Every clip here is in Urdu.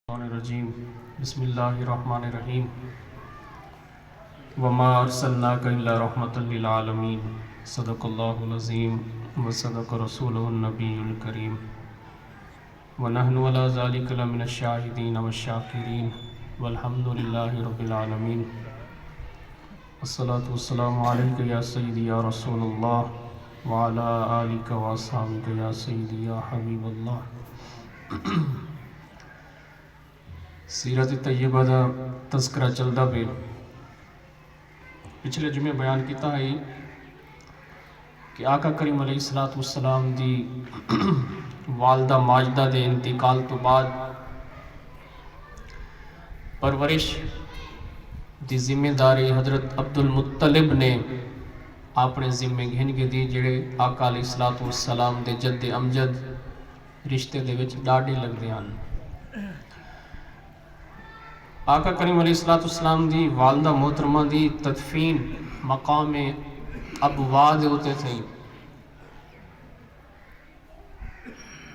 الرجیم بسم اللہ الرحمن الرحیم وما ارسلناک الا رحمۃ للعالمین صدق اللہ العظیم وصدق رسولہ النبی الکریم ونحن علی ذلک لمن الشاہدین والشاکرین والحمد للہ رب العالمین الصلاۃ والسلام علیک یا سیدی یا رسول اللہ وعلی آلک واصحابک یا سیدی یا حبیب اللہ۔ سیرت طیبہ دا تذکرہ چلدا پہ پچھلے جمعے بیان کیتا ہے کہ آقا کریم علیہ السلام دی والدہ ماجدہ دے انتقال تو بعد پرورش دی ذمہ داری حضرت عبد المطلب نے اپنے ذمے گھن کے دی، جڑے آقا علیہ السلام دے جد امجد رشتے دے وچ ڈاڈے لگدے ہن۔ آقا کریم علیہ السلام دی والدہ محترمہ دی تدفین مقام ابوا دے ہوتے تھے۔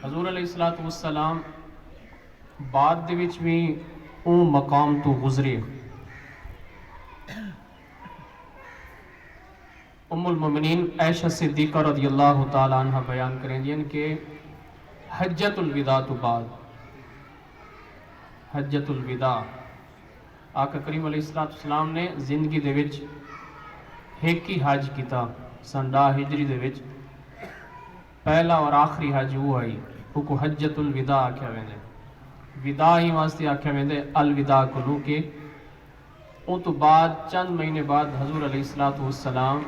حضور علیہ السلام بعد دے وچ بھی اون مقام تو گزرے۔ ام المومنین عائشہ صدیقہ رضی اللہ تعالی عنہ بیان کریں دین کہ حجۃ الوداع تو بعد حجۃ الوداع آقا کریم علیہ السلام نے زندگی دے وچ ایک ہی حج کیتا، سن 10 ہجری دے وچ پہلا اور آخری حج وہ آئی، وہ کو حجۃ الوداع آکھیا ویندے، وداع ہی واسطے آکھیا ویندے الوداع کو کہ ان تو بعد چند مہینے بعد حضور علیہ السلام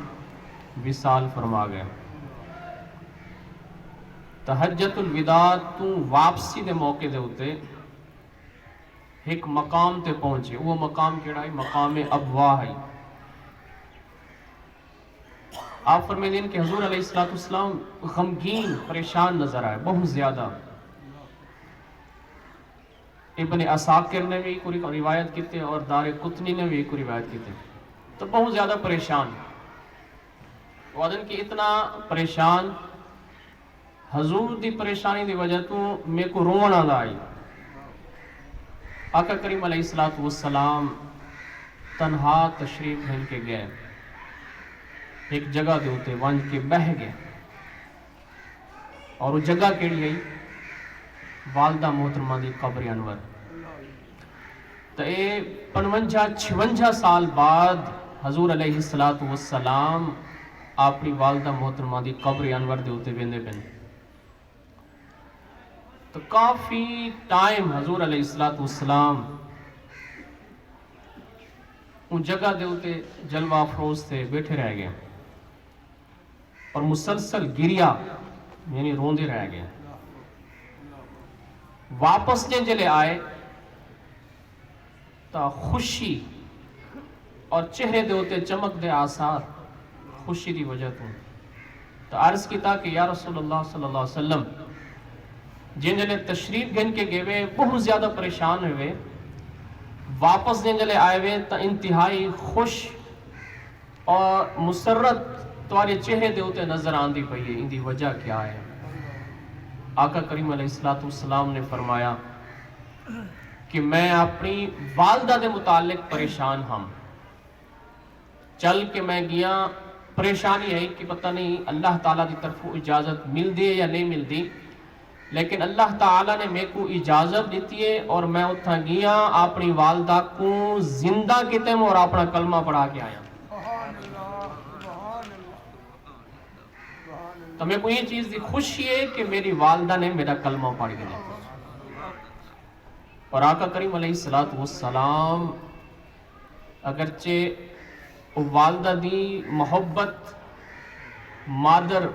وصال فرما گئے۔ تو حجۃ الوداع تو واپسی دے موقع دے ہوتے ایک مقام تے پہنچے، وہ مقام کیڑا ہے؟ مقام ابوا ہے۔ آپ فرمائیں کہ حضور علیہ السلام غمگین پریشان نظر آئے بہت زیادہ۔ ابن عساکر نے بھی کوئی روایت کیتے اور دار قطنی نے بھی کوئی روایت کیتے، تو بہت زیادہ پریشان۔ وعدن کی اتنا پریشان حضور دی پریشانی دی وجہ تو میں کو رونا نہ آئی۔ آقا کریم علیہ السلام تنہا تشریف گھن کے گئے، ایک جگہ دے ہوتے ونج کے بہ گئے، اور وہ جگہ کیڑی گئی؟ والدہ محترمہ دی قبر انور۔ تو اے 55-56 سال بعد حضور علیہ السلام اپنی والدہ محترمہ دی قبر انور دے ہوتے ویندے پن۔ تو کافی ٹائم حضور علیہ السلام ان جگہ دے ہوتے جلوہ افروز تھے، بیٹھے رہ گئے اور مسلسل گریا یعنی روندے رہ گئے۔ واپس جلے آئے تا خوشی اور چہرے دے ہوتے چمک دے آثار خوشی دی وجہ تو عرض کیتا کہ یا رسول اللہ صلی اللہ علیہ وسلم جن جلے تشریف گھن کے گئے بہت زیادہ پریشان ہوئے، واپس جن جلے آئے ہوئے تا انتہائی خوش اور مسرت تمہارے چہرے دے ہوتے نظر آن دی پئی ہے، ان دی وجہ کیا ہے؟ آقا کریم علیہ السلام نے فرمایا کہ میں اپنی والدہ دے متعلق پریشان ہم، چل کے میں گیا، پریشانی ہے کہ پتہ نہیں اللہ تعالیٰ دی طرف اجازت مل دی یا نہیں مل دی، لیکن اللہ تعالیٰ نے میں کو اجازت دیتی ہے اور میں اتھا گیا اپنی والدہ کو زندہ کیتے اور اپنا کلمہ پڑھا کے آیا۔ تو میں کو یہ چیز دی خوشی ہے کہ میری والدہ نے میرا کلمہ پڑھ کے دیا۔ اور آقا کریم علیہ السلام اگرچہ والدہ دی محبت مادر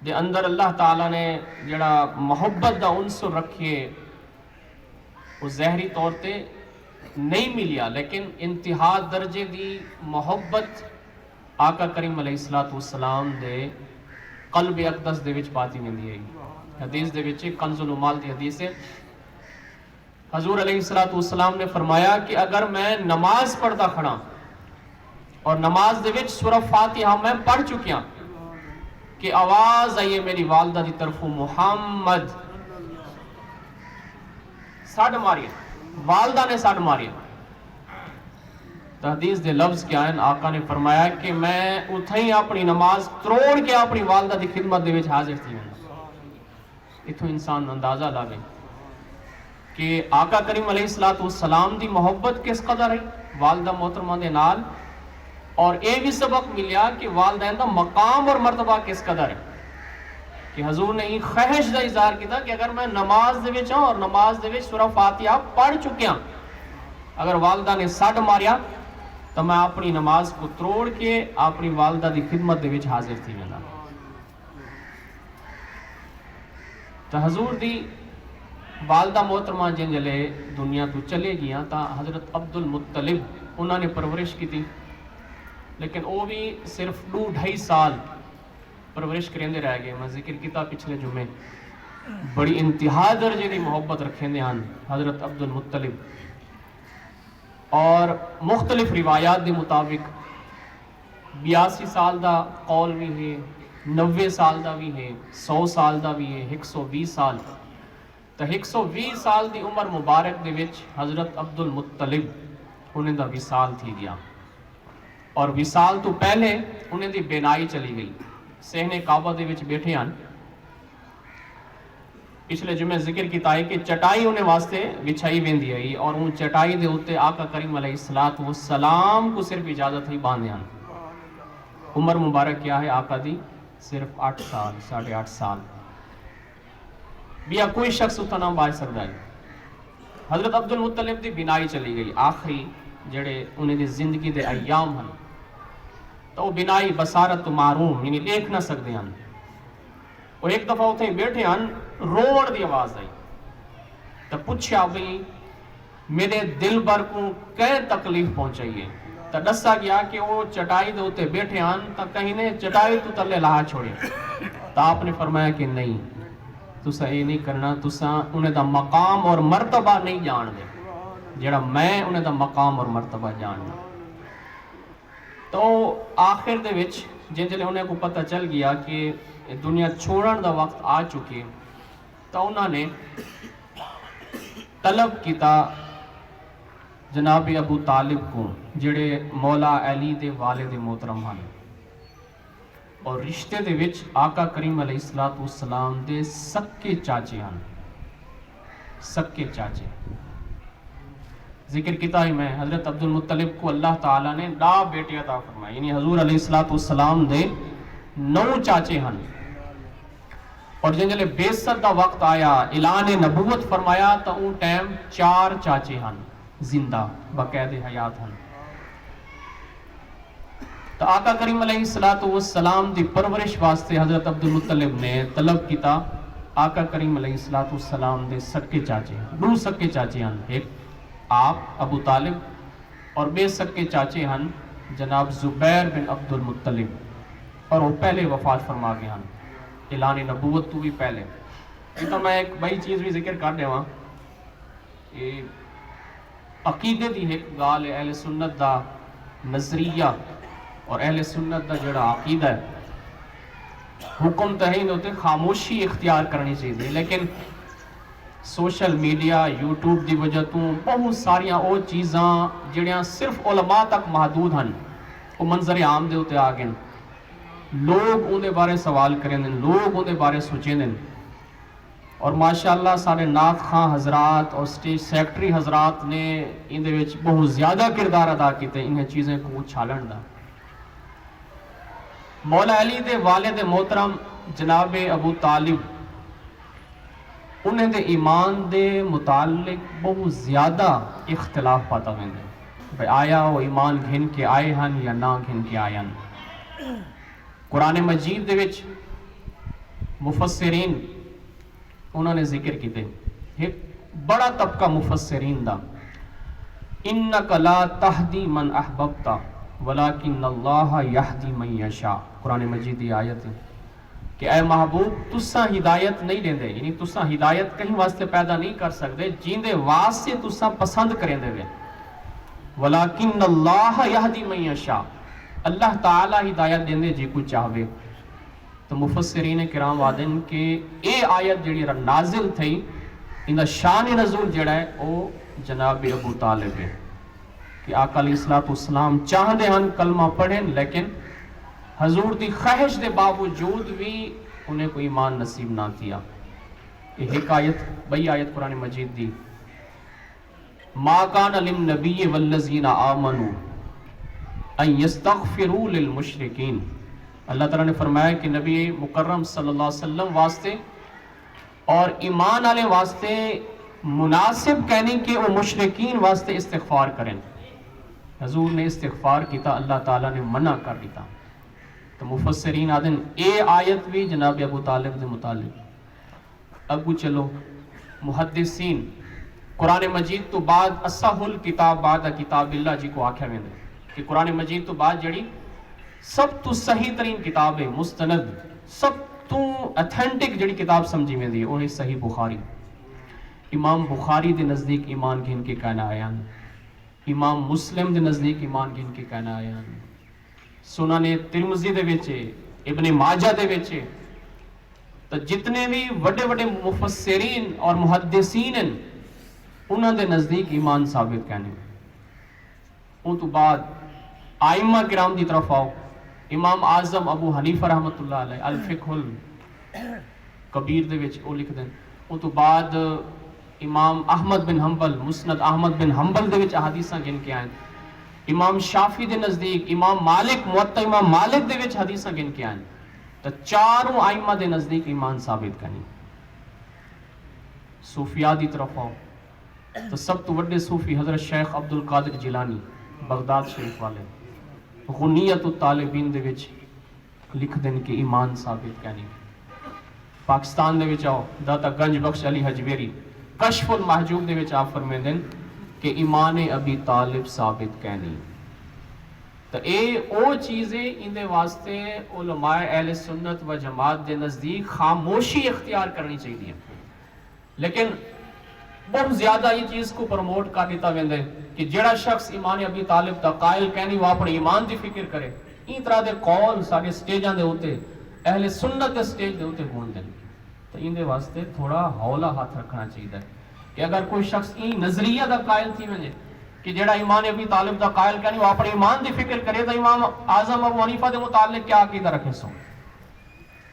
دے اندر اللہ تعالیٰ نے جڑا محبت دا عنصر رکھے وہ ظاہری طور تے نہیں ملیا، لیکن انتہا درجے دی محبت آقا کریم علیہ السلام دے قلب اقدس دے وچ پاتی مندی ہے۔ حدیث دے وچ کنز العمال دی حدیث ہے، حضور علیہ السلام نے فرمایا کہ اگر میں نماز پڑھتا کھڑا اور نماز دے وچ سورہ فاتحہ میں پڑھ چکیاں کہ آواز آئیے میری والدہ دی طرف محمد، سڈ ماری، والدہ نے سڈ ماری. تو حدیث دے لفظ کیا ہیں؟ آقا نے فرمایا کہ میں اتھے ہی اپنی نماز تروڑ کے اپنی والدہ دی خدمت دے وچ حاضر تھی. اتھوں انسان اندازہ لاوے کہ آقا کریم علیہ السلام دی محبت کس قدر ہے والدہ محترمہ دے نال، اور یہ بھی سبق ملیا کہ والدین دا مقام اور مرتبہ کس قدر ہے. کہ حضور نے یہ خواہش دا اظہار کیا کہ اگر میں نماز دے وچ ہوں اور نماز دے وچ سورہ فاتحہ پڑھ چکیا، اگر والدہ نے سڈ ماریا تو میں اپنی نماز کو تروڑ کے اپنی والدہ دی خدمت دے وچ حاضر تھی وینا. تو حضور دی والدہ محترمہ جن جلے دنیا تو چلے گیا تا حضرت عبد المطلب انہوں نے پرورش کی تھی، لیکن وہ بھی صرف 2-2.5 سال پرورش کریں رہ گئے. میں ذکر کیتا پچھلے جمعے، بڑی انتہا درجے دی محبت رکھیں دے ہن حضرت عبد المطلب. اور مختلف روایات دے مطابق 82 سال دا قول بھی ہے، 90 سال دا بھی ہے، 100 سال دا بھی ہے، 120 سال. تو 120 سال دی عمر مبارک دے وچ حضرت عبد المطلب انہیں دا وصال تھی گیا. اور وصال تو پہلے انہیں دی بینائی چلی گئی. صحن کعبہ دے وچ بیٹھے ہیں، پچھلے جمعے ذکر کیتا ہے کہ چٹائی انہیں واسطے بچھائی ویندی ہے، اور ان چٹائی دے اوتے آقا کریم علیہ السلام کو صرف اجازت ہی باندھے ہیں. عمر مبارک کیا ہے آقا دی؟ صرف 8 سال، 8.5 سال. بیا کوئی شخص اتنا نہ باج سکتا ہے. حضرت عبد المطلب دی بینائی چلی گئی. آخری جڑے انہیں دی زندگی دے ایام ہیں تو وہ بینائی بصارت معروم یعنی دیکھ نہ سکتے ہیں. وہ ایک دفعہ اتنے بیٹھے ہیں، روڑ دی آواز آئی تو پوچھا بھئی میرے دل بر کو کئے تکلیف پہنچائی ہے. تو دسا گیا کہ وہ چٹائی دے ہوتے بیٹھے ہیں تو کہیں نے چٹائی تو تلے لاہ چھوڑے. تو آپ نے فرمایا کہ نہیں، تسا یہ نہیں کرنا، تسا انہیں دا مقام اور مرتبہ نہیں جان دے جڑا میں انہیں دا مقام اور مرتبہ جاننا. تو آخر دے وچ جن جلے انہیں کو پتہ چل گیا کہ دنیا چھوڑن دا وقت آ چکے تو انہوں نے طلب کیتا جناب ابو طالب کو جڑے مولا علی دے والد محترم ہیں اور رشتے دے وچ آقا کریم علیہ السلام دے سکے چاچے ہیں. سکے چاچے ذکر کیتا ہی میں حضرت عبد المطلب کو اللہ تعالیٰ نے 9 بیٹے عطا فرمائے، یعنی حضور علیہ السلام دے 9 چاچے ہیں. اور جن جلے بیست دا وقت آیا اعلان نبوت فرمایا تو ان ٹائم 4 چاچے ہیں زندہ باقاعدہ حیات ہیں. تو آقا کریم علیہ السلام دی پرورش واسطے حضرت عبد المطلب نے طلب کیتا آقا کریم علیہ السلام دے سکے چاچے ہیں. 2 سکے چاچے ہیں، ایک آپ ابو طالب اور بے سکے چاچے ہیں جناب زبیر بن عبد المطلب، اور وہ پہلے وفات فرما گئے ہیں اعلان نبوت تو بھی پہلے. تو میں ایک بڑی چیز بھی ذکر کر دے ہاں، یہ عقیدے دی ایک گال ہے اہل سنت دا نظریہ اور اہل سنت دا جڑا عقیدہ ہے. حکم تو ہی ہوتے خاموشی اختیار کرنی چاہیے، لیکن سوشل میڈیا یوٹیوب دی وجہ تو بہت ساریاں او چیزاں جڑیاں صرف علماء تک محدود ہیں وہ منظر عام دے ہوتے آ گئے. لوگ ان دے بارے سوال کریں دیں، لوگ ان دے بارے سوچیں دیں. اور ماشاءاللہ سارے نعت خان حضرات اور سٹیج سیکٹری حضرات نے ان دے وچ بہت زیادہ کردار ادا کیتے انہیں چیزیں کو اچھالن دا. مولا علی دے والد محترم جناب ابو طالب انہیں دے ایمان دے متعلق بہت زیادہ اختلاف پاتا ہوئے دے. آیا وہ ایمان گھن کے آئے ہن یا نہ گھن کے آئے ہن. قرآن مجید دے وچ مفسرین انہوں نے ذکر کیتے، ایک بڑا طبقہ مفسرین دا، انک لا تہدی من احببت ولکن اللہ یہدی من یشاء. قرآن مجید دی آیت ہے کہ اے محبوب تساں ہدایت نہیں دیں دے، یعنی تساں ہدایت کہیں واسطے پیدا نہیں کر سکتے جن دے واسطے تساں پسند کریں دے وے. ولکن اللہ یہدی من یشاء، اللہ تعالیٰ ہدایت دیں دے جی کو چاہوے. تو مفسرین کرام وعدن کہ اے آیت جڑی نازل تھی اندا شان نزول جڑا ہے وہ جناب ابو طالب ہے کہ آقا علیہ السلام چاہتے ہیں کلمہ پڑھیں لیکن حضور دی خواہش دے باوجود بھی انہیں کوئی ایمان نصیب نہ کیا. یہ ایک آیت بئی آیت قرآن مجید دی ما کان للنبی والذین آمنوا ان یستغفروا للمشرکین. اللہ تعالیٰ نے فرمایا کہ نبی مکرم صلی اللہ علیہ وسلم واسطے اور ایمان والے واسطے مناسب کہنے کہ وہ مشرکین واسطے استغفار کریں. حضور نے استغفار کیتا، اللہ تعالیٰ نے منع کر دیتا. تو مفسرین آدھن اے آیت بھی جناب ابو طالب دے متعلق. اگو چلو محدثین قرآن مجید تو بعد اصح الکتاب بعد کتاب اللہ جی کو آکھیا ویندے کہ قرآن مجید تو بعد جڑی سب تو صحیح ترین کتاب ہے، مستند سب تو اتھینٹک جڑی کتاب سمجھی ویندی ہے وہ ہے صحیح بخاری. امام بخاری دے نزدیک ایمان گھن کے کہنا آیا، امام مسلم دے نزدیک ایمان گھن کے کہنا آیا، سنن ترمذی دے وچ، ابن ماجہ دے وچ. تو جتنے بھی بڑے بڑے مفسرین اور محدثین ہیں انہوں دے نزدیک ایمان ثابت کہنے. ان تو بعد آئمہ کرام دی طرف آؤ. امام اعظم ابو حنیفہ رحمۃ اللہ علیہ الفقہ الکبیر دے وچ وہ لکھ دیں. ان تو بعد امام احمد بن حنبل مسند احمد بن حنبل دے وچ احادیثاں گن کے آئیں. امام شافعی دے نزدیک، امام مالک موطا امام مالک دے وچ حدیثاں گن کے آئیں. تو چاروں آئمہ دے نزدیک ایمان ثابت کرنی. صوفیاء دی طرف آؤ تو سب تو بڑے صوفی حضرت شیخ عبد القادر جیلانی بغداد شریف والے غنیت الطالبین دے وچ لکھ دیں کہ ایمان ثابت کرنی. پاکستان دے وچ آؤ داتا گنج بخش علی حجویری کشف المحجوب دے وچ آپ فرمائیں دیں کہ ایمان ابی طالب ثابت کہنی. تو اے او چیزیں اندے واسطے علماء اہل سنت و جماعت دے نزدیک خاموشی اختیار کرنی چاہیے. لیکن بہت زیادہ یہ چیز کو پروموٹ کر دیتا ویندے کہ جڑا شخص ایمان ابی طالب دا قائل کہنی وہ اپنے ایمان دی فکر کرے. این طرح دے قول سارے سٹیجاں دے ہوتے اہل سنت دے سٹیج دے ہوتے ہون دیں. تو اندے واسطے تھوڑا ہولا ہاتھ رکھنا چاہیے کہ اگر کوئی شخص این نظریہ دا قائل تھی ویندے کہ جڑا ایمان ابی طالب دا قائل کہنی وہ اپنے ایمان دی فکر کرے تو امام اعظم ابو حنیفہ دے متعلق کیا عقیدہ رکھے سو.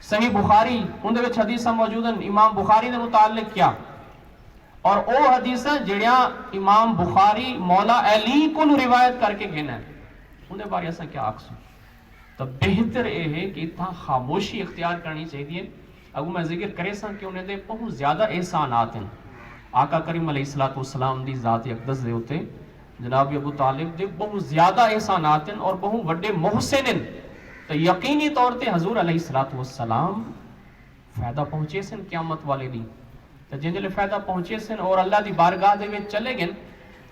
صحیح بخاری ان دے وچ حدیثاں موجود ہیں امام بخاری دے متعلق کیا، اور او حدیثاں جڑیاں امام بخاری مولا علی کو روایت کر کے گھن ہے ان دے بارے اساں کیا آکھسوں. تو بہتر یہ ہے کہ اتنا خاموشی اختیار کرنی چاہیے. اگو میں ذکر کرے سا کہ انہیں دے بہت زیادہ احسانات ہیں. آقا کریم علیہ السلام دی ذات اقدس دے ہوتے جناب ابو طالب دے بہت زیادہ احسانات ہیں اور بہت بڑے محسن ہیں. تو یقینی طور تے حضور علیہ السلام فائدہ پہنچے سن قیامت والے دی. تو جن جلے فائدہ پہنچے سن اور اللہ دی بارگاہ دے وچ چلے گئے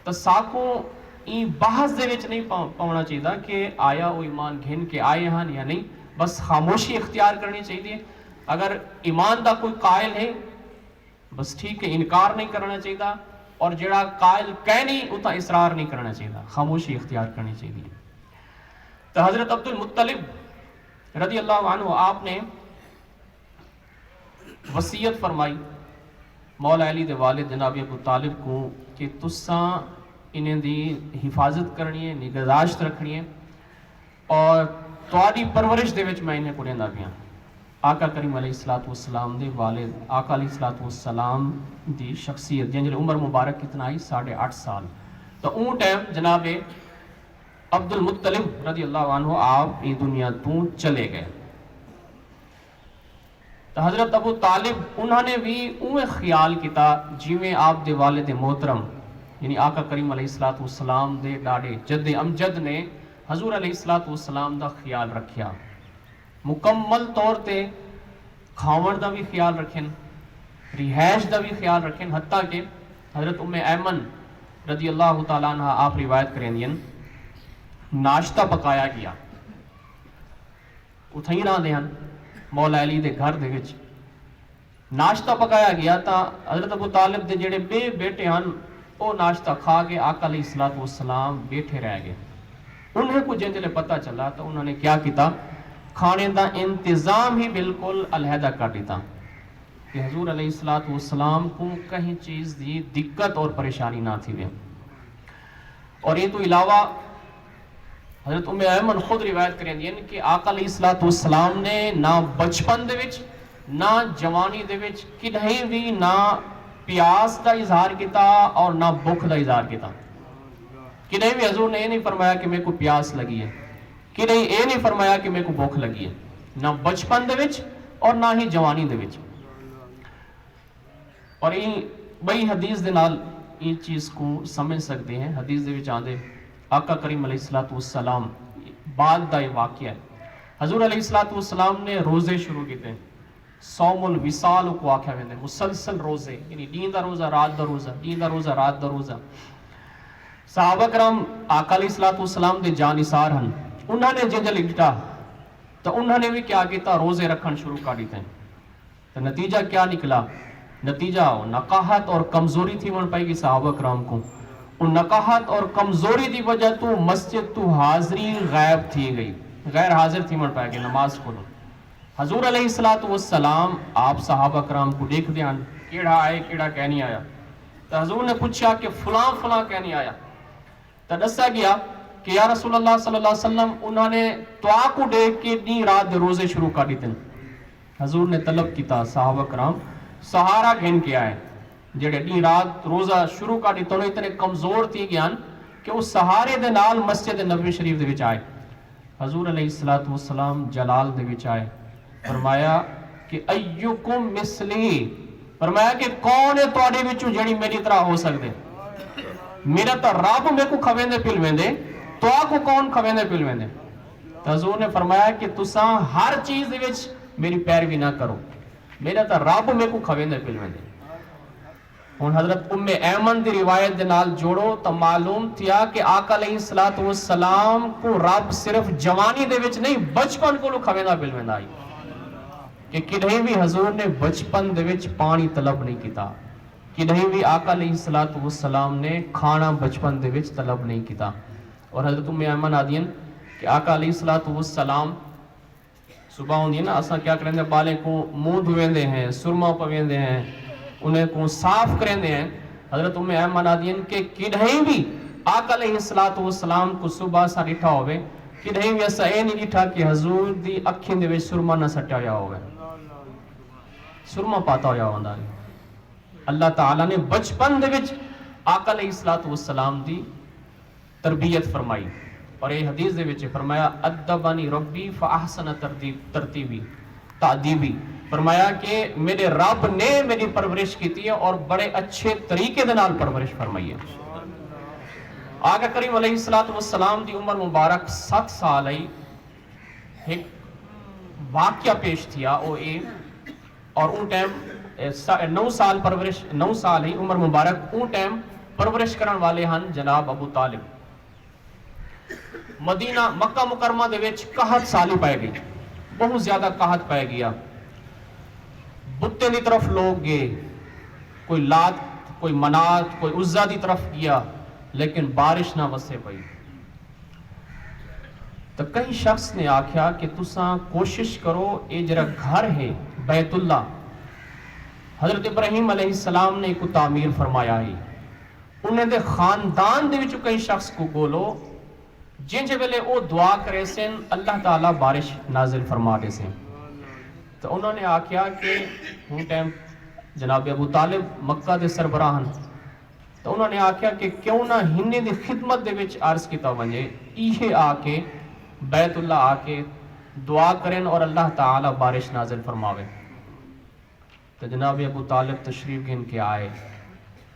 تو ساکوں این بحث دے وچ نہیں پاؤنا چاہیے کہ آیا وہ ایمان گھن کے آئے ہیں یا نہیں. بس خاموشی اختیار کرنی چاہیے. اگر ایمان دا کوئی قائل ہے بس ٹھیک ہے، انکار نہیں کرنا چاہیے، اور جڑا قائل کہنی اتا اصرار نہیں کرنا چاہیے، خاموشی اختیار کرنی چاہیے. تو حضرت عبد المطلب رضی اللہ عنہ آپ نے وصیت فرمائی مولا علی دے والد جناب ابو طالب کو کہ تساں انہیں دی حفاظت کرنی ہے، نگہداشت رکھنی ہے، اور تواڈی پرورش دے وچ میں انہیں کو رہندا پیاں. آقا کریم علیہ السلام دے والد آقا علیہ السلام دی شخصیت جن عمر مبارک کتنا آئی 8.5 سال. تو اون ٹائم جناب عبد المطلب رضی اللہ عنہ آپ یہ دنیا تو چلے گئے. تو حضرت ابو طالب انہوں نے بھی اوہ خیال کیتا جیویں آپ دے والد محترم یعنی آقا کریم علیہ السلام دے ڈاڑے جد امجد نے حضور علیہ السلام دا خیال رکھیا. مکمل طور تے کھاون دا بھی خیال رکھیں، رہائش دا بھی خیال رکھیں، حتیٰ کہ حضرت ام ایمن رضی اللہ تعالیٰ عنہ آپ روایت کریں دیں ناشتہ پکایا گیا اتھائی نہ دیں مولا علی دے گھر دے وچ ناشتہ پکایا گیا تا حضرت ابو طالب دے جڑے بے بیٹے ہیں وہ ناشتہ کھا کے آقا علیہ السلام بیٹھے رہ گئے. انہیں کو جن جلے پتہ چلا تو انہوں نے کیا کیتا کھانے دا انتظام ہی بالکل علیحدہ کر دیتا. کہ حضور علیہ الصلوۃ والسلام کو کہیں چیز دی دقت اور پریشانی نہ تھی وے. اور یہ تو علاوہ حضرت ام ایمن خود روایت کریں دین کہ آقا علیہ الصلوۃ والسلام نے نہ بچپن دے وچ نہ جوانی دے وچ کدہیں بھی نہ پیاس دا اظہار کیتا اور نہ بھوک دا اظہار کیتا. کدہیں بھی حضور نے یہ نہیں فرمایا کہ میرے کو پیاس لگی ہے, کدہیں یہ نہیں فرمایا کہ میرے کو بھوک لگی ہے, نہ بچپن دے وچ اور نہ ہی جوانی دے وچ. اور یہ بئی حدیث دے نال یہ چیز کو سمجھ سکتے ہیں. حدیث دے وچ آندے آقا کریم علیہ الصلوۃ والسلام بعد دا یہ واقعہ ہے. حضور علیہ الصلوۃ والسلام نے روزے شروع کیتے, صوم الوصال کو آکھیا ویندے, مسلسل روزے, یعنی دین دا روزہ رات دا روزہ, دین دا روزہ رات دا روزہ. صحابہ کرام آقا علیہ الصلوۃ والسلام دے جانثار ہن, انہوں نے جنجل اٹھا تو انہوں نے بھی کیا کیتا, روزے رکھن شروع کر دیتے ہیں. تو نتیجہ کیا نکلا؟ نتیجہ نقاہت اور کمزوری تھی من پائے گی صحابہ کرام کو. ان نقاہت اور کمزوری دی وجہ تو مسجد تو حاضری غائب تھی گئی, غیر حاضر تھی من پائے گی نماز کو. حضور علیہ الصلوۃ والسلام آپ صحابہ کرام کو دیکھ دیاں کیڑا آئے کیڑا کہہ نہیں آیا. تو حضور نے پوچھا کہ فلاں فلاں کہہ نہیں آیا. تو دسا گیا کہ یا رسول اللہ صلی اللہ علیہ وسلم انہوں نے دعا کو دیکھ کے دن رات دے روزے شروع کر دیتے. حضور نے طلب کیتا صحابہ کرام سہارا گھن کے آئے, جڑے دن رات روزہ شروع کر دیتے انہوں اتنے کمزور تھی گیان کہ اس سہارے دے نال مسجد نبوی شریف دے وچ آئے. حضور علیہ الصلوۃ والسلام جلال دے وچ آئے, فرمایا کہ ایکم مثلی, فرمایا کہ کون ہے تواڈے وچوں جڑی میری طرح ہو سکدے. میرا تو رب میرے کو کھویندے پلویندے, تو کو کون کھویندے پلویندے. تو حضور نے فرمایا کہ تساں ہر چیز دے وچ میری پیروی نہ کرو, میرا تو رب میرے کو کھویندے پلویندے. ہن حضرت ام ایمن دی روایت دے نال جوڑو تو معلوم تھیا کہ آقا علیہ الصلوۃ والسلام کو رب صرف جوانی دے وچ نہیں بچپن کو کھویندا پلویندا آئی, کہ کدہیں بھی حضور نے بچپن دے وچ پانی طلب نہیں کیتا, کدہیں بھی آقا علیہ الصلوۃ والسلام نے کھانا بچپن دے وچ طلب نہیں کیتا. اور حضرت ام ایمن آدین کہ آقا علیہ الصلوۃ والسلام صبح ہوندی ہے نا, اساں کیا کریں بالیں کو منہ دھویندے ہیں, سرما پویندے ہیں, انہیں کو صاف کریں ہیں. حضرت ام ایمن آدین کہ کدہیں بھی آقا علیہ الصلوۃ والسلام کو صبح سا ڈٹھا ہوئے, کدہیں بھی ایسا اے نہیں ڈٹھا کہ حضور دی اکھیں دے وچ سرما نہ سٹیا ہویا ہوئے, سرما پاتا ہویا ہوندا ہے. اللہ تعالیٰ نے بچپن دے وچ آقا علیہ الصلوۃ والسلام دی تربیت فرمائی. اور یہ حدیث دے وچ فرمایا ادبنی ربی فاحسن ترتیبی تعدیبی, فرمایا کہ میرے رب نے میری پرورش کی ہے اور بڑے اچھے طریقے دے نال پرورش فرمائی ہے. آقا کریم علیہ الصلوۃ والسلام دی عمر مبارک 7 سال آئی. ایک واقعہ پیش تھیا او اے, اور اون ٹائم 9 سال پرورش 9 سال ہی عمر مبارک اون ٹائم پرورش کرن والے ہن جناب ابو طالب. مدینہ مکہ مکرمہ دے وچ قحط سالی پائے گئی, بہت زیادہ قحط پائے گیا. بتیں دی طرف لوگ گئے, کوئی لات کوئی منات کوئی عزا دی طرف گیا, لیکن بارش نہ وسے پئی. تو کئی شخص نے آکھیا کہ تساں کوشش کرو اے جڑا گھر ہے بیت اللہ, حضرت ابراہیم علیہ السلام نے کو تعمیر فرمایا ہے, انہیں دے خاندان دے وچوں کئی شخص کو بولو جن جے ویلے او دعا کرے سن اللہ تعالیٰ بارش نازل فرما دے سن. تو انہوں نے آکھیا کہ ہوں ٹائم جناب ابو طالب مکہ دے سربراہن, تو انہوں نے آکھیا کہ کیوں نہ ہنے دی خدمت دے وچ عرض کیتا ونجے, ایہے آ کے بیت اللہ آ کے دعا کریں اور اللہ تعالیٰ بارش نازل فرماوے. تو جناب ابو طالب تشریف گن کے آئے,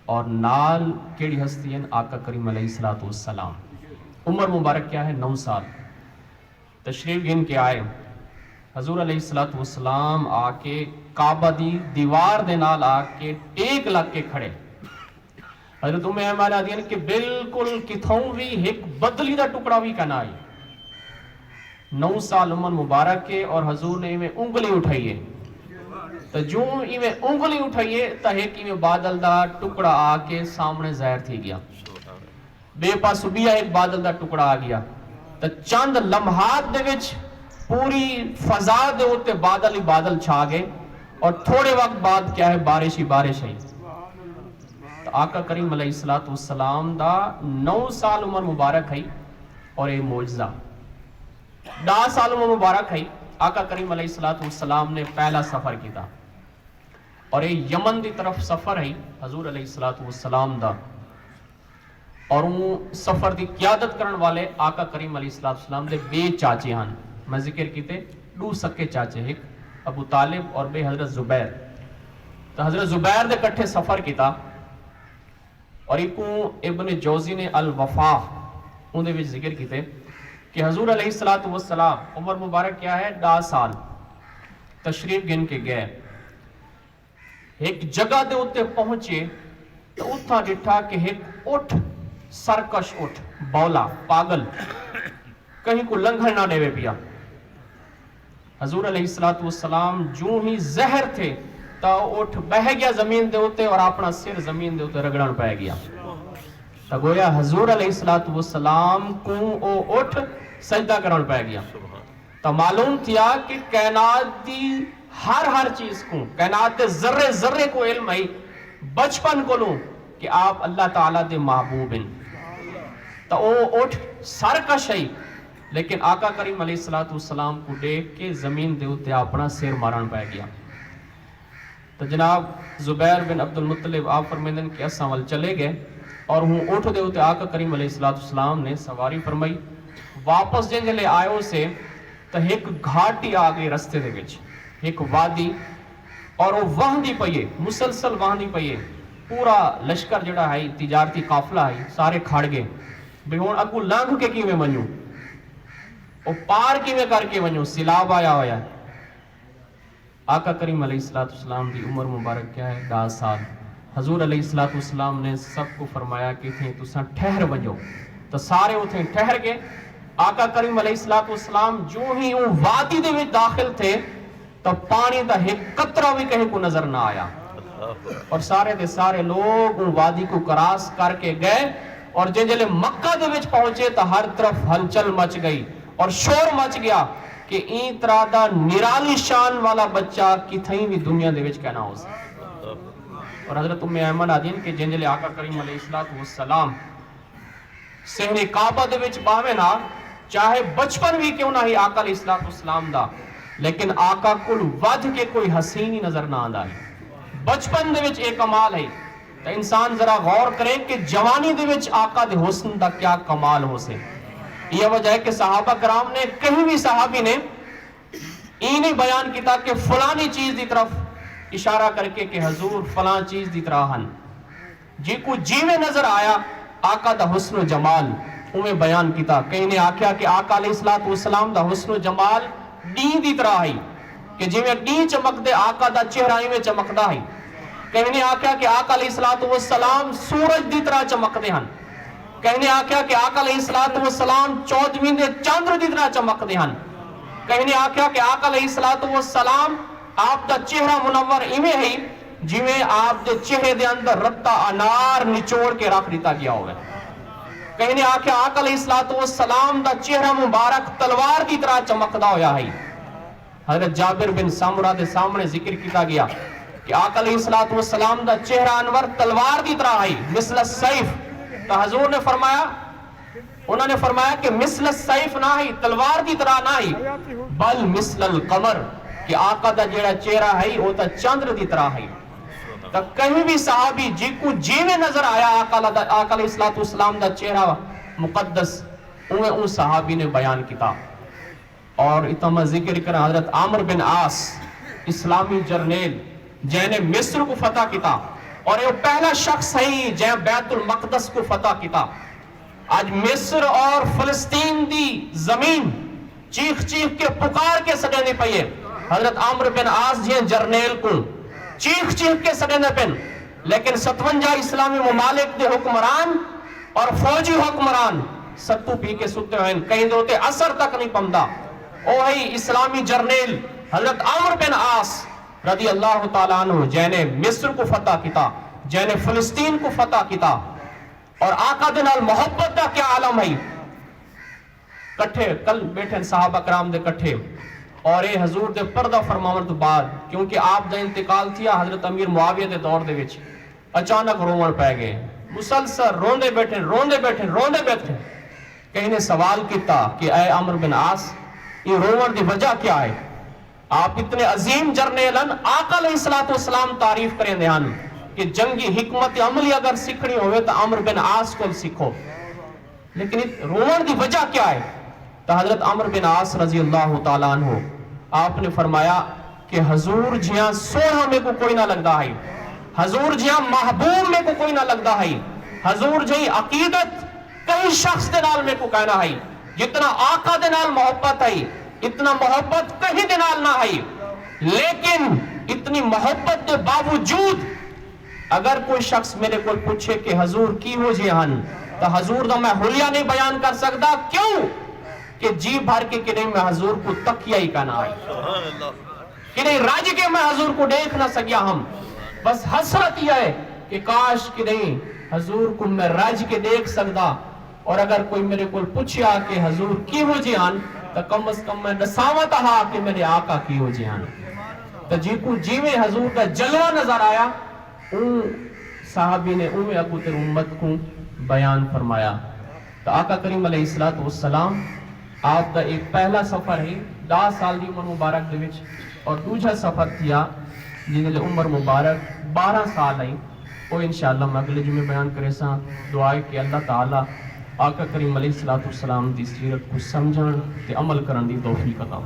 اور نال کیڑی ہستی ہیں آقا کریم علیہ الصلوۃ والسلام. عمر مبارک کیا ہے 9 سال. تشریف گن کے آئے, حضور علیہ الصلوۃ والسلام آ کے کعبہ دی دیوار دے نال آ کے ٹیک لگ کے کھڑے. حضرت ام ایمن آدین کہ بالکل کتھوں بھی ایک بدلی دا ٹکڑا بھی کنا آئی. 9 سال عمر مبارک کے, اور حضور نے میں انگلی اٹھائیے, تو جو میں انگلی اٹھائیے تو ایک میں بادل دا ٹکڑا آ کے سامنے ظاہر تھی گیا. بے پاس بیا ایک بادل دا ٹکڑا آ گیا. تو چند لمحات دے وچ پوری فضا دے اوتے بادل ہی بادل چھا گئے, اور تھوڑے وقت بعد کیا ہے بارش ہی بارش ہے. تو آقا کریم علیہ الصلوۃ والسلام دا 9 سال عمر مبارک ہے اور یہ معجزہ. 10 سال عمر مبارک ہے آقا کریم علیہ الصلوۃ والسلام نے پہلا سفر کیتا اور یہ یمن دی طرف سفر ہے حضور علیہ الصلوۃ والسلام دا. اور وہ سفر دی قیادت کرن والے آقا کریم علیہ الصلوۃ والسلام دے بے چاچے ہیں. میں ذکر کیتے 2 سکے چاچے، ایک ابو طالب اور بے حضرت زبیر. تو حضرت زبیر دے کٹھے سفر کیتا اور ایک ابن جوزی نے الوفا اندے وچ ذکر کیتے کہ حضور علیہ الصلوۃ والسلام عمر مبارک کیا ہے 10 سال تشریف گن کے گئے. ایک جگہ دے اتے پہنچے تو اتھا ڈٹھا کہ ایک اٹھ سرکش اٹھ بولا پاگل کہیں کو لنگھن نہ دے پیا. حضور علیہ الصلوۃ والسلام جو ہی زہر تھے تو اٹھ بہ گیا زمین دے اتے اور اپنا سر زمین دے اتے رگڑن پہ گیا. تو گویا حضور علیہ الصلوۃ والسلام کو او اٹھ سجدہ کرن پہ گیا. تو معلوم تھیا کہ کائنات دی ہر چیز کو، کائنات دے ذرے ذرے کو علم ہے بچپن کو لوں کہ آپ اللہ تعالیٰ دے محبوب ہیں. تو او اٹھ سرکش ہے لیکن آقا کریم علیہ الصلوۃ والسلام کو دیکھ کے زمین دے اتے اپنا سر مارن پہ گیا. تو جناب زبیر بن عبد المطلب آپ فرمیندن کہ اساں ول چلے گئے اور ہوں اٹھ دے اتے آقا کریم علیہ الصلوۃ والسلام نے سواری فرمائی. واپس جنجلے آئے سے تو ایک گھاٹی آ گئی رستے دے وچ، ایک وادی، اور وہ وہندی پئیے مسلسل وہندی پئیے. پورا لشکر جڑا ہے تجارتی قافلہ ہے سارے کھڑ گئے بھی ہوں اگو لنگھ کے کیویں ونجوں، او پار کیویں کر کے ونجوں، سیلاب آیا ہوا ہے. آقا کریم علیہ الصلوۃ والسلام دی عمر مبارک کیا ہے 10 سال. حضور علیہ الصلوۃ والسلام نے سب کو فرمایا کہ تھیں تساں ٹھہر ونجو. تو سارے اتھیں ٹھہر گئے. آقا کریم علیہ الصلوۃ والسلام جو ہی وہ وادی دے وچ داخل تھے تو پانی دا ایک قطرہ بھی کہیں کو نظر نہ آیا اور سارے دے سارے لوگ وہ وادی کو کراس کر کے گئے. اور جنجلے مکہ دے وچ پہنچے تو ہر طرف ہلچل مچ گئی اور شور مچ گیا کہ این طرح دا نرالی شان والا بچہ کتھیں بھی دنیا دے وچ کہنا ہو سکتا. اور حضرت ام ایمن آدین کہ جنجلے آقا کریم علیہ الصلوۃ والسلام صحن کعبہ دے وچ باویں نہ چاہے بچپن بھی کیوں نہ ہی آقا علیہ الصلوۃ والسلام دا، لیکن آقا کل ودھ کے کوئی حسین ہی نظر نہ آندا ہے. بچپن دے وچ ایک کمال ہے. تو انسان ذرا غور کرے کہ جوانی دے وچ آقا دے حسن دا کیا کمال ہو سے. یہ وجہ ہے کہ صحابہ کرام نے کہیں بھی صحابی نے یہ نہیں بیان کیتا کہ فلانی چیز دی طرف اشارہ کر کے کہ حضور فلاں چیز دی طرح ہن. جی کو جیویں نظر آیا آقا دا حسن و جمال اویں بیان کیتا. کہیں نے آکھیا کہ آقا علیہ الصلوۃ والسلام دا حسن و جمال ڈی دی طرح ہے کہ جویں ڈی چمک دے آقا دا چہرہ ایویں چمکدا ہے. کہیں نے آکھیا کہ آقا علیہ الصلوۃ والسلام سورج دی طرح چمکدے ہن. کہیں نے آکھیا کہ آقا علیہ الصلوۃ والسلام 14ویں دے چاندر دی طرح چمکدے ہن. کہیں نے آکھیا کہ آقا علیہ الصلوۃ والسلام آپ دا چہرہ منور ایویں ہے جویں آپ دے چہرے دے اندر رتا انار نچوڑ کے رکھ دیتا گیا ہوگا. کہیں نے آکھیا آقا علیہ الصلوۃ والسلام دا چہرہ مبارک تلوار کی طرح چمکدا ہویا ہے. حضرت جابر بن سامرہ دے سامنے ذکر کیتا گیا کہ آقا علیہ الصلوۃ والسلام دا چہرہ انور تلوار کی طرح ہے مثل السیف. تو حضور نے فرمایا، انہوں نے فرمایا کہ مثل السیف نہ ہی تلوار کی طرح نہ ہی بل مثل القمر، کہ آقا دا جیڑا چہرہ ہے وہ تا چندر دی طرح ہے. تو کہیں بھی صحابی جی کو جیویں نظر آیا آقا علیہ الصلوۃ والسلام دا چہرہ مقدس اویں اون صحابی نے بیان کیتا. اور اتنا ذکر کرا حضرت عامر بن عاص اسلامی جرنیل جن نے مصر کو فتح کیتا اور یہ پہلا شخص ہے جن بیت المقدس کو فتح کیتا. آج مصر اور فلسطین دی زمین چیخ چیخ کے پکار کے سڑے نہیں پئیے. حضرت عامر بن عاص جن جرنیل کو چیخ چیخ کے سڑے نہ پن، لیکن 57 اسلامی ممالک دے حکمران اور فوجی حکمران ستو پی کے ستے ہوئے کہیں دوتے اثر تک نہیں پمدا. اوہی اسلامی جرنیل حضرت عامر بن عاص رضی اللہ تعالیٰ عنہ جنہیں مصر کو فتح کیتا، جنہیں فلسطین کو فتح کیتا. اور آقا دے نال محبت دا کیا عالم ہے. کٹھے کل بیٹھے صحابہ کرام دے کٹھے اور اے حضور دے پردہ فرماون تو بعد کیونکہ آپ دا انتقال تھیا حضرت امیر معاویہ دے دور دے وچ اچانک روون پہ گئے مسلسل روندے بیٹھے کہیں نے سوال کیتا کہ اے عمرو بن عاص یہ رون دی وجہ کیا ہے؟ آپ اتنے عظیم جرنیلن آقا علیہ السلام تعریف کریں دہن کہ جنگی حکمت عملی اگر سکھنی ہوئے تو عمرو بن عاص کو سکھو، لیکن رون دی وجہ کیا ہے؟ تو حضرت عمرو بن عاص رضی اللہ تعالیٰ عنہ آپ نے فرمایا کہ حضور جیاں سونا میں کو کوئی نہ لگتا ہے، حضور جیاں محبوب میں کو کوئی نہ لگتا ہے، حضور جی عقیدت کئی شخص دے نال میں کو کہنا ہے، جتنا آقا دے نال محبت ہے اتنا محبت کہیں دے نال نہ ہے، لیکن اتنی محبت دے باوجود اگر کوئی شخص میرے کو پوچھے کہ حضور کی ہو جی ہن تو حضور دا میں حلیہ نہیں بیان کر سکتا، کیوں کہ جی بھر کے کہ نہیں میں حضور کو تکیہ ہی کہنا ہے کہ نہیں راج کے میں حضور کو دیکھ نہ سکیا، ہم بس حسرت یہ ہے کہ کاش کہ نہیں حضور کو میں راج کے دیکھ سکتا، اور اگر کوئی میرے کو پوچھیا کہ حضور کی ہو جی ہن تو کم از کم میں نساوت ہا کہ میرے آقا کی ہو جی ہن، تو جی کو جیویں حضور کا جلوہ نظر آیا اون صحابی نے اوے اگو تر امت کو بیان فرمایا۔ تو آقا کریم علیہ السلام آپ کا ایک پہلا سفر ہے 10 سال دی عمر مبارک دے وچ، اور دوسرا سفر تھیا جن دے عمر مبارک 12 سال ہے، وہ انشاءاللہ میں اگلے جمعے بیان کرے سا۔ دعا ہے کہ اللہ تعالی آقا کریم علیہ السلام دی سیرت کو سمجھن تے عمل کرن دی توفیق عطا۔